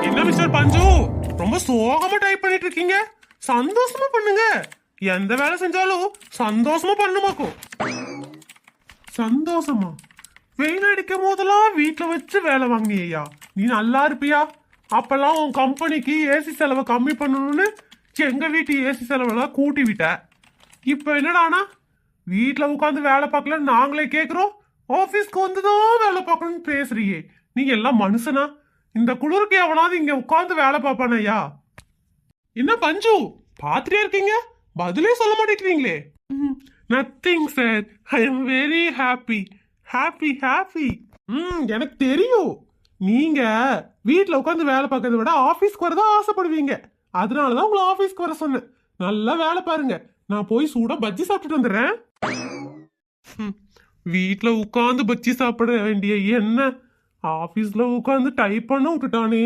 என்ன மிஸ்டர் பஞ்சு, ரொம்ப சோகமா டைப் பண்ணிட்டு இருக்கீங்க. சந்தோஷமா பண்ணுங்க. எந்த வேலை செஞ்சாலும் சந்தோஷமா பண்ணுமாக்கும். சந்தோஷமா? வெயில் அடிக்கும் போதெல்லாம் வீட்டுல வச்சு வேலை வாங்கியா? நீ நல்லா இருப்பியா? அப்பெல்லாம் உன் கம்பெனிக்கு ஏசி செலவை கம்மி பண்ணணும்னு எங்க வீட்டு ஏசி செலவெல்லாம் கூட்டி விட்ட. இப்ப என்னடானா வீட்டுல உட்காந்து வேலை பார்க்கலன்னு நாங்களே கேக்குறோம். ஆபீஸ்க்கு வந்துதான் வேலை பார்க்கணும்னு பேசுறியே. நீங்க எல்லாம் மனுஷனா? இந்த குளிருக்கு எவனாவது இங்க உட்காந்து வேலை பார்ப்பானையா? என்ன பஞ்சு பாத்துட்டே இருக்கீங்க, பதிலே சொல்ல மாட்டேங்கிறீங்களே. Nothing sir, I am very happy. Happy happy. எனக்கு தெரியும். நீங்க வீட்டுல உட்காந்து வேலை பார்க்கறத விட ஆபீஸ்க்கு வரதான் ஆசைப்படுவீங்க. அதனாலதான் உங்களை ஆபீஸ்க்கு வர சொன்னேன். நல்லா வேலை பாருங்க. நான் போய் சூடா பஜ்ஜி சாப்பிட்டுட்டு வந்துடுறேன். வீட்டுல உட்காந்து பஜ்ஜி சாப்பிட வேண்டிய என்ன ஆபீஸ்ல உட்காந்து டைப் பண்ண விட்டுட்டானே.